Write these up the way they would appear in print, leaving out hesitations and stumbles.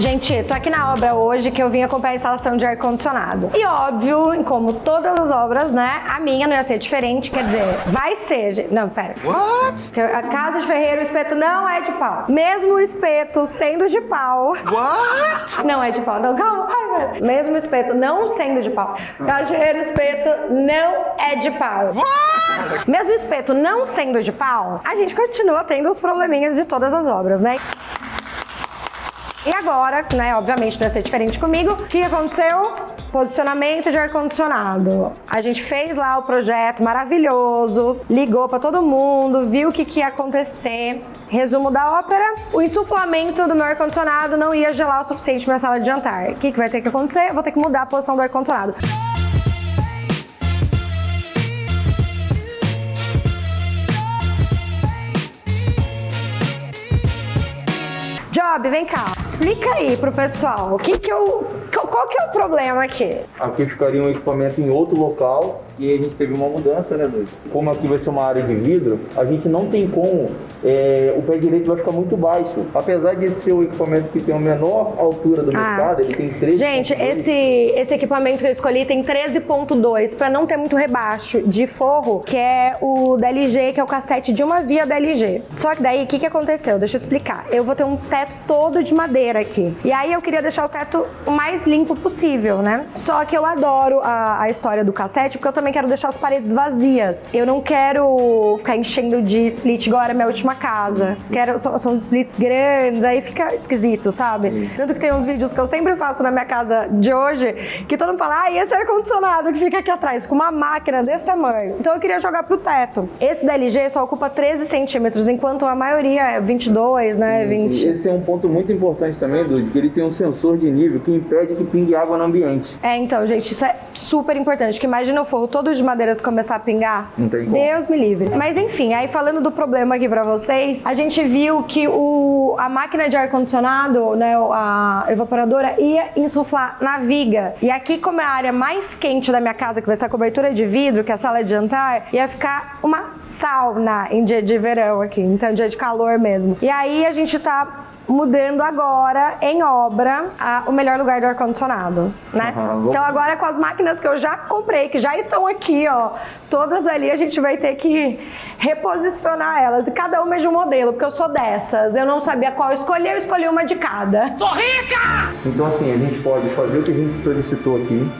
Gente, tô aqui na obra hoje que eu vim acompanhar a instalação de ar-condicionado. E óbvio, como todas as obras, né, a minha não ia ser diferente, quer dizer, vai ser... Não, pera. What? Porque a casa de ferreiro, o espeto não é de pau. Mesmo o espeto sendo de pau... What? Não é de pau, não, calma. Ai, velho. Mesmo o espeto não sendo de pau. Cajueiro, espeto não é de pau. What? Mesmo o espeto não sendo de pau, a gente continua tendo os probleminhas de todas as obras, né? E agora, né, obviamente não ia ser diferente comigo, o que aconteceu? Posicionamento de ar-condicionado. A gente fez lá o projeto maravilhoso, ligou pra todo mundo, viu o que ia acontecer. Resumo da ópera, o insuflamento do meu ar-condicionado não ia gelar o suficiente pra sala de jantar. O que vai ter que acontecer? Eu vou ter que mudar a posição do ar-condicionado. Job, vem cá, explica aí pro pessoal, qual que é o problema aqui? Aqui ficaria um equipamento em outro local e a gente teve uma mudança, né, Doide? Como aqui vai ser uma área de vidro, a gente não tem como, o pé direito vai ficar muito baixo. Apesar de ser o equipamento que tem a menor altura do mercado, ele tem 13,2. Gente, esse equipamento que eu escolhi tem 13,2 para não ter muito rebaixo de forro, que é o da LG, que é o cassete de uma via da LG. Só que daí, o que aconteceu? Deixa eu explicar. Eu vou ter um teto todo de madeira aqui. E aí eu queria deixar o teto o mais limpo possível, né? Só que eu adoro a história do cassete, porque eu também quero deixar as paredes vazias. Eu não quero ficar enchendo de split igual era a minha última casa. São splits grandes, aí fica esquisito, sabe? Tanto que tem uns vídeos que eu sempre faço na minha casa de hoje, que todo mundo fala, e esse ar-condicionado que fica aqui atrás, com uma máquina desse tamanho. Então eu queria jogar pro teto. Esse da LG só ocupa 13 centímetros, enquanto a maioria é 22, né? 20. Esse tem um ponto muito importante também, Dude, que ele tem um sensor de nível que impede que pingue água no ambiente. Então, gente, isso é super importante, que imagina o forro todo de madeiras começar a pingar. Não tem como. Deus me livre. Mas enfim, aí falando do problema aqui pra vocês, a gente viu que a máquina de ar-condicionado, né, a evaporadora, ia insuflar na viga. E aqui, como é a área mais quente da minha casa, que vai ser a cobertura de vidro, que é a sala de jantar, ia ficar uma sauna em dia de verão aqui, então dia de calor mesmo. E aí a gente tá mudando agora, em obra, o melhor lugar do ar-condicionado, né? Então agora com as máquinas que eu já comprei, que já estão aqui, ó, todas ali, a gente vai ter que reposicionar elas, e cada uma é de um modelo, porque eu sou dessas, eu não sabia qual escolher, eu escolhi uma de cada. Sou rica! Então assim, a gente pode fazer o que a gente solicitou aqui,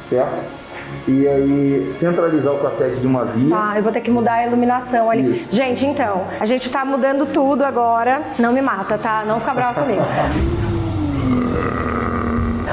certo? E aí centralizar o cassete de uma via. Tá, eu vou ter que mudar a iluminação ali. Isso. Gente, então, a gente tá mudando tudo agora. Não me mata, tá? Não fica brava comigo.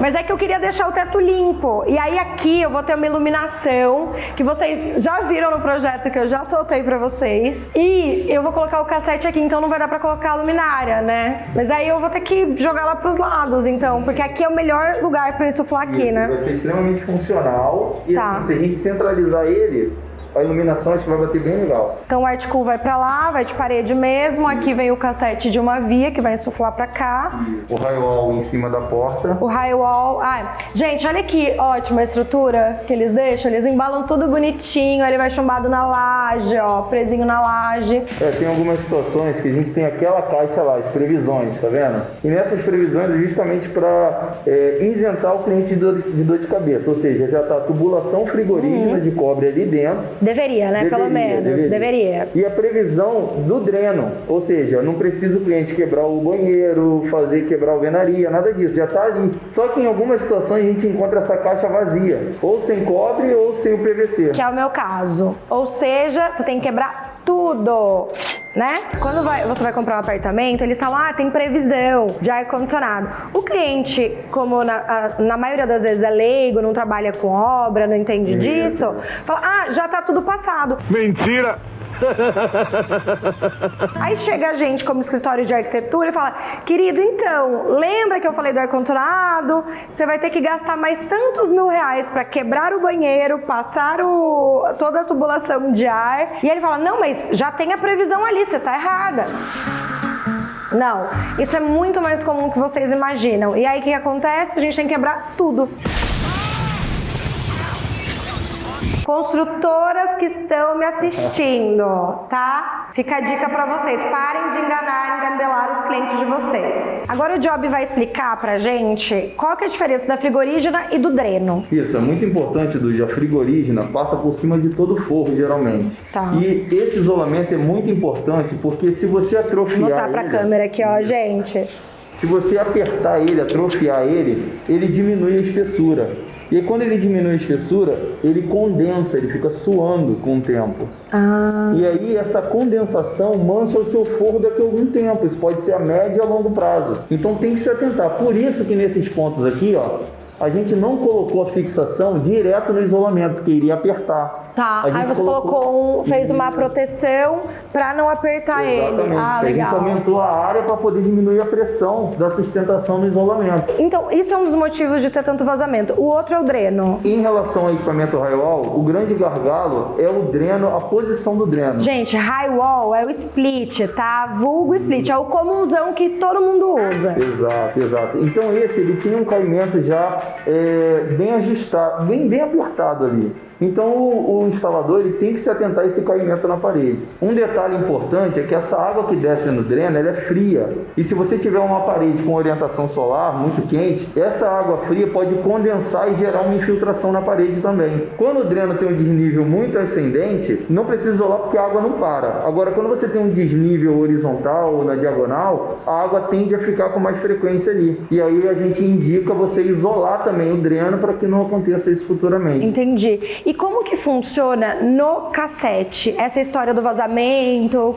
Mas é que eu queria deixar o teto limpo. E aí aqui eu vou ter uma iluminação que vocês já viram no projeto que eu já soltei pra vocês. E eu vou colocar o cassete aqui, então não vai dar pra colocar a luminária, né? Mas aí eu vou ter que jogar lá pros lados, então. Porque aqui é o melhor lugar pra insuflar aqui, né? Vai ser extremamente funcional. E Tá. assim, se a gente centralizar ele, a iluminação acho que vai bater bem legal. Então o Articool vai pra lá, vai de parede mesmo. Aqui vem o cassete de uma via que vai insuflar pra cá. O raio em cima da porta. O raio-wall. Gente, olha que ótima a estrutura que eles deixam. Eles embalam tudo bonitinho. Ele vai chumbado na laje, ó, presinho na laje. Tem algumas situações que a gente tem aquela caixa lá, as previsões, tá vendo? E nessas previsões é justamente para isentar o cliente de dor de cabeça. Ou seja, já tá a tubulação frigorígena de cobre ali dentro. Deveria, né? Pelo menos. Deveria. E a previsão do dreno, ou seja, não precisa o cliente quebrar o banheiro, quebrar a alvenaria, nada disso, já tá ali. Só que em algumas situações a gente encontra essa caixa vazia, ou sem cobre ou sem o PVC. Que é o meu caso. Ou seja, você tem que quebrar tudo, né? Quando você vai comprar um apartamento, eles falam, tem previsão de ar-condicionado. O cliente, como na maioria das vezes é leigo, não trabalha com obra, não entende disso, fala, já tá tudo passado. Mentira! Aí chega a gente como escritório de arquitetura e fala, querido, então, lembra que eu falei do ar-condicionado? Você vai ter que gastar mais tantos R$1.000 para quebrar o banheiro, passar toda a tubulação de ar. E ele fala, não, mas já tem a previsão ali, você tá errada. Não, isso é muito mais comum que vocês imaginam. E aí o que acontece? A gente tem que quebrar tudo. Construtoras que estão me assistindo, tá? Fica a dica pra vocês, parem de enganar e engambelar os clientes de vocês. Agora o Job vai explicar pra gente qual que é a diferença da frigorígena e do dreno. Isso, é muito importante, Dude. A frigorígena passa por cima de todo o forro, geralmente. Tá. E esse isolamento é muito importante, porque se você atrofiar Vou mostrar pra câmera aqui, ó, gente. Se você apertar ele, atrofiar ele diminui a espessura. E aí, quando ele diminui a espessura, ele condensa, ele fica suando com o tempo. E aí, essa condensação mancha o seu forro daqui a algum tempo. Isso pode ser a médio e a longo prazo. Então, tem que se atentar. Por isso que nesses pontos aqui, ó, a gente não colocou a fixação direto no isolamento, porque iria apertar. Tá, aí você fez uma proteção pra não apertar ele. Exatamente. Ah, A legal. gente aumentou a área para poder diminuir a pressão da sustentação no isolamento. Então, isso é um dos motivos de ter tanto vazamento. O outro é o dreno. Em relação ao equipamento Highwall, o grande gargalo é o dreno, a posição do dreno. Gente, Highwall é o split, tá? Vulgo split, é o comunzão que todo mundo usa. Exato, exato. Então ele tem um caimento já bem ajustado, bem apertado ali. Então o instalador ele tem que se atentar a esse caimento na parede. Um detalhe importante é que essa água que desce no dreno ela é fria. E se você tiver uma parede com orientação solar muito quente, essa água fria pode condensar e gerar uma infiltração na parede também. Quando o dreno tem um desnível muito ascendente, não precisa isolar porque a água não para. Agora, quando você tem um desnível horizontal ou na diagonal, a água tende a ficar com mais frequência ali. E aí a gente indica você isolar também o dreno para que não aconteça isso futuramente. Entendi. E como que funciona no cassete essa história do vazamento?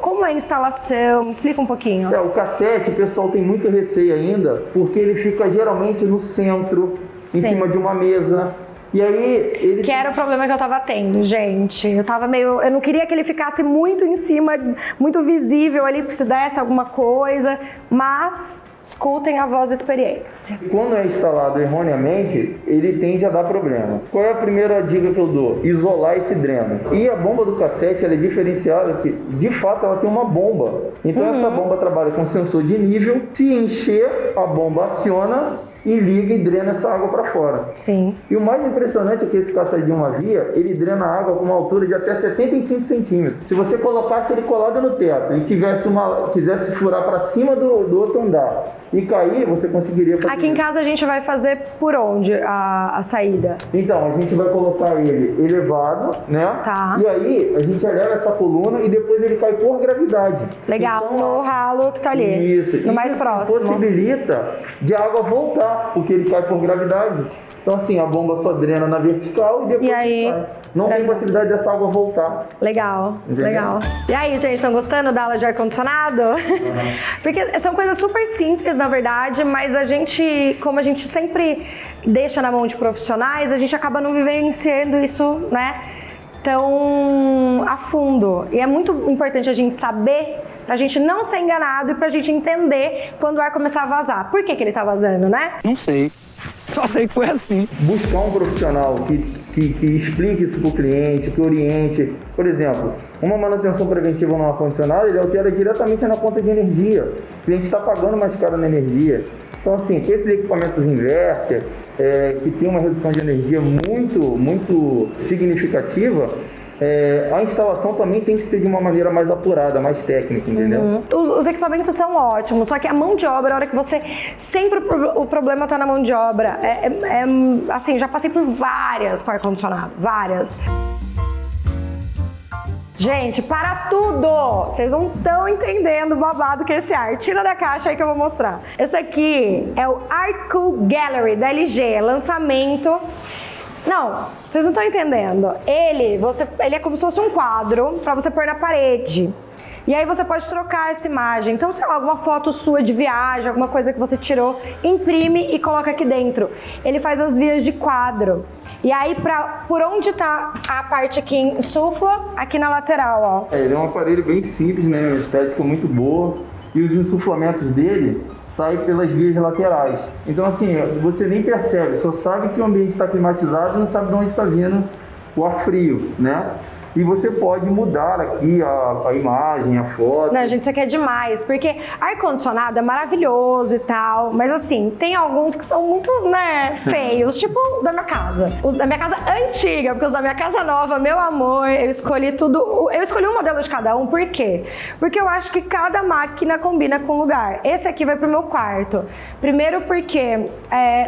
Como é a instalação? Me explica um pouquinho. O cassete, o pessoal tem muito receio ainda, porque ele fica geralmente no centro, em cima de uma mesa. E aí ele... Que era o problema que eu tava tendo, gente. Eu não queria que ele ficasse muito em cima, muito visível ali, se desse alguma coisa, mas... Escutem a voz da experiência. Quando é instalado erroneamente, ele tende a dar problema. Qual é a primeira dica que eu dou? Isolar esse dreno. E a bomba do cassete ela é diferenciada, porque de fato ela tem uma bomba. Então essa bomba trabalha com sensor de nível. Se encher, a bomba aciona e liga e drena essa água para fora. Sim. E o mais impressionante é que esse cassete de uma via, ele drena a água com uma altura de até 75 centímetros. Se você colocasse ele colado no teto e quisesse furar para cima do outro andar e cair, você conseguiria fazer. Aqui em casa a gente vai fazer por onde a saída? Então, a gente vai colocar ele elevado, né? Tá. E aí, a gente eleva essa coluna e depois ele cai por gravidade. Legal, Então, no ralo que tá ali. Isso. No mais próximo. Possibilita de a água voltar, porque ele cai por gravidade. Então, assim, a bomba só drena na vertical e depois cai. Não tem possibilidade dessa água voltar. Legal, Entendeu? legal. E aí, gente, estão gostando da aula de ar-condicionado? Porque são coisas super simples, na verdade, mas como a gente sempre deixa na mão de profissionais, a gente acaba não vivenciando isso, né, tão a fundo. E é muito importante a gente saber, pra gente não ser enganado e pra gente entender quando o ar começar a vazar. Por que ele tá vazando, né? Não sei. Só sei que foi assim. Buscar um profissional que explique isso para o cliente, que oriente. Por exemplo, uma manutenção preventiva no ar-condicionado, ele altera diretamente na conta de energia. O cliente está pagando mais caro na energia. Então, assim, com esses equipamentos inverter, que tem uma redução de energia muito significativa, a instalação também tem que ser de uma maneira mais apurada, mais técnica, entendeu? Os equipamentos são ótimos, só que a mão de obra, a hora que você... Sempre o problema tá na mão de obra. Assim, já passei por várias com ar-condicionado, várias. Gente, para tudo! Vocês não estão entendendo o babado que é esse ar. Tira da caixa aí que eu vou mostrar. Esse aqui é o Arcool Gallery da LG, lançamento... Não, vocês não estão entendendo. Ele é como se fosse um quadro para você pôr na parede. E aí você pode trocar essa imagem. Então, sei lá, alguma foto sua de viagem, alguma coisa que você tirou, imprime e coloca aqui dentro. Ele faz as vias de quadro. E aí, por onde tá a parte que insufla, aqui na lateral, ó. Ele é um aparelho bem simples, né? Uma estética muito boa. E os insuflamentos dele saem pelas vias laterais. Então, assim, você nem percebe, só sabe que o ambiente está climatizado e não sabe de onde está vindo o ar frio, né? E você pode mudar aqui a imagem, a foto. Não, gente, isso aqui é demais, porque ar-condicionado é maravilhoso e tal, mas assim, tem alguns que são muito, né, feios, tipo o da minha casa. Os da minha casa antiga, porque os da minha casa nova, meu amor, eu escolhi tudo, eu escolhi um modelo de cada um, por quê? Porque eu acho que cada máquina combina com o lugar. Esse aqui vai pro meu quarto. Primeiro porque,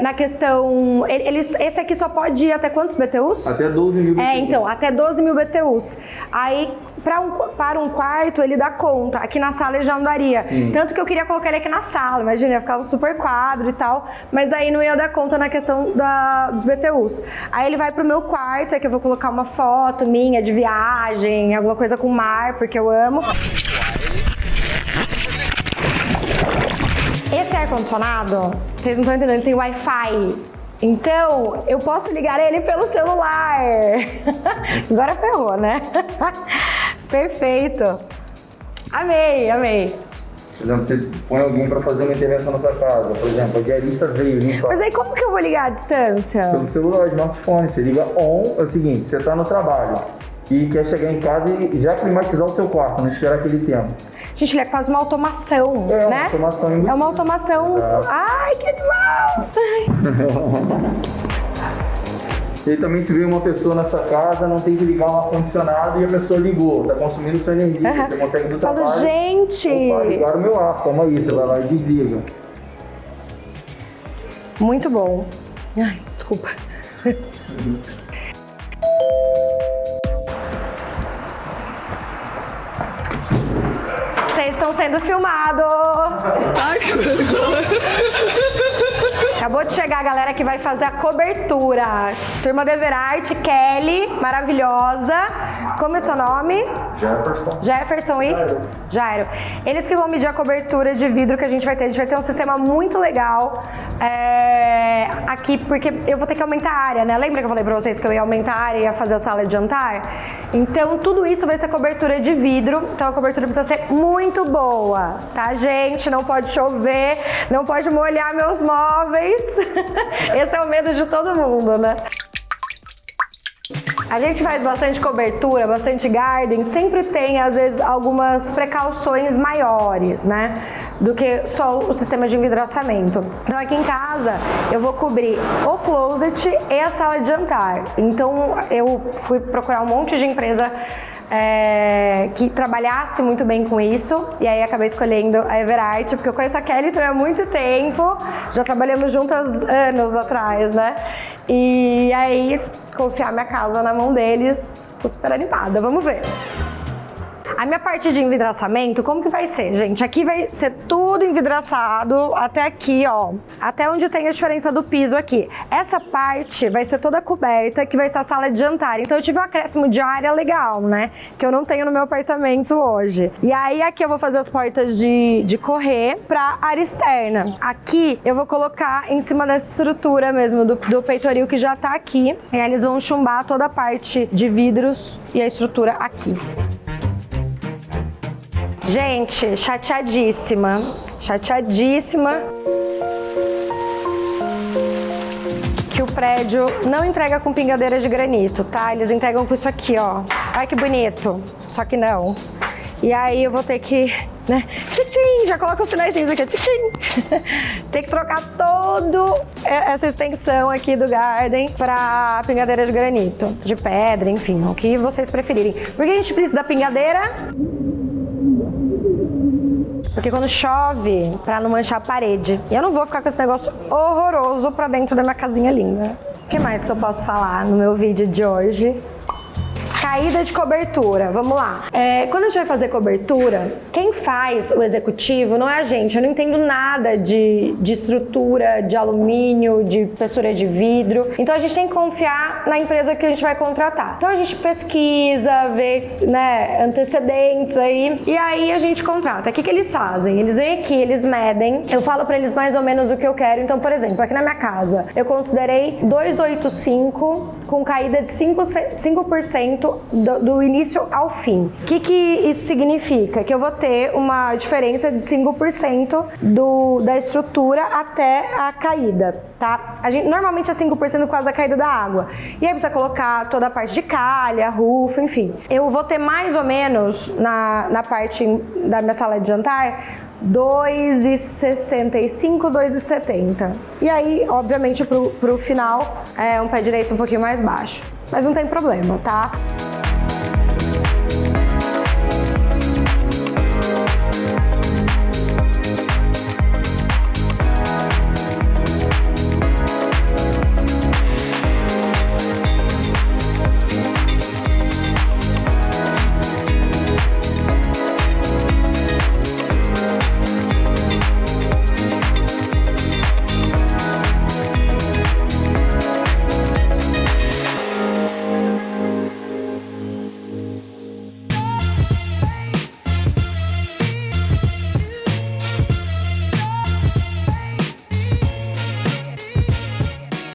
na questão, esse aqui só pode ir até quantos BTUs? Até 12.000 BTUs. Então, até 12.000 BTUs. Aí, para um quarto, ele dá conta. Aqui na sala ele já não daria. Tanto que eu queria colocar ele aqui na sala, imagina, ia ficar um super quadro e tal, mas aí não ia dar conta na questão dos BTUs. Aí ele vai pro meu quarto, é que eu vou colocar uma foto minha de viagem, alguma coisa com mar, porque eu amo. Esse ar-condicionado, vocês não estão entendendo, ele tem Wi-Fi. Então, eu posso ligar ele pelo celular. Agora ferrou, né? Perfeito. Amei, amei. Por exemplo, você põe alguém para fazer uma intervenção na sua casa. Por exemplo, a diarista veio limpar. Mas aí como que eu vou ligar à distância? Pelo celular, smartphone. Você liga on, é o seguinte, você está no trabalho e quer chegar em casa e já climatizar o seu quarto, não esperar aquele tempo. Gente, ele é quase uma automação, né? Uma automação embutida. É uma automação. Exato. Ai, que animal! E também se vê uma pessoa na sua casa, não tem que ligar um ar-condicionado e a pessoa ligou, tá consumindo sua energia, você consegue do trabalho. Falo, gente! Opa, ligaram o meu ar, toma aí, você vai lá e desliga. Muito bom. Ai, desculpa. Vocês estão sendo filmados! Ai, que vergonha! Acabou de chegar a galera que vai fazer a cobertura. Turma do Everarte, Kelly, maravilhosa. Como é seu nome? Jefferson e? Jairo. Eles que vão medir a cobertura de vidro que a gente vai ter. A gente vai ter um sistema muito legal aqui, porque eu vou ter que aumentar a área, né? Lembra que eu falei pra vocês que eu ia aumentar a área e ia fazer a sala de jantar? Então, tudo isso vai ser cobertura de vidro. Então, a cobertura precisa ser muito boa, tá, gente? Não pode chover, não pode molhar meus móveis. Esse é o medo de todo mundo, né? A gente faz bastante cobertura, bastante garden, sempre tem, às vezes, algumas precauções maiores, né? Do que só o sistema de envidraçamento. Então, aqui em casa, eu vou cobrir o closet e a sala de jantar. Então, eu fui procurar um monte de empresa que trabalhasse muito bem com isso, e aí acabei escolhendo a Everarte, porque eu conheço a Kelly também há muito tempo, já trabalhamos juntas anos atrás, né? E aí, confiar minha casa na mão deles, tô super animada, vamos ver. A minha parte de envidraçamento, como que vai ser, gente? Aqui vai ser tudo envidraçado, até aqui, ó. Até onde tem a diferença do piso aqui. Essa parte vai ser toda coberta, que vai ser a sala de jantar. Então eu tive um acréscimo de área legal, né? Que eu não tenho no meu apartamento hoje. E aí aqui eu vou fazer as portas de correr pra área externa. Aqui eu vou colocar em cima dessa estrutura mesmo do peitoril que já tá aqui. E aí eles vão chumbar toda a parte de vidros e a estrutura aqui. Gente, chateadíssima que o prédio não entrega com pingadeira de granito, tá? Eles entregam com isso aqui, ó. Olha que bonito, só que não. E aí eu vou ter que, né, tchim, já coloca os sinaizinhos aqui, tchim. Tem que trocar toda essa extensão aqui do garden pra pingadeira de granito, de pedra, enfim, o que vocês preferirem. Por que a gente precisa da pingadeira? Porque quando chove, pra não manchar a parede. E eu não vou ficar com esse negócio horroroso pra dentro da minha casinha linda. O que mais que eu posso falar no meu vídeo de hoje? Caída de cobertura, vamos lá. Quando a gente vai fazer cobertura, quem faz o executivo não é a gente. Eu não entendo nada de estrutura, de alumínio, de espessura de vidro. Então a gente tem que confiar na empresa que a gente vai contratar. Então a gente pesquisa, vê, né, antecedentes aí, e aí a gente contrata. O que eles fazem? Eles vêm aqui, eles medem, eu falo pra eles mais ou menos o que eu quero. Então, por exemplo, aqui na minha casa, eu considerei 285 com caída de 5% do início ao fim. O que isso significa? Que eu vou ter uma diferença de 5% da estrutura até a caída, tá? Normalmente é 5% por causa da caída da água. E aí precisa colocar toda a parte de calha, rufo, enfim. Eu vou ter mais ou menos na parte da minha sala de jantar 2,65, 2,70. E aí, obviamente, pro final é um pé direito um pouquinho mais baixo. Mas não tem problema, tá?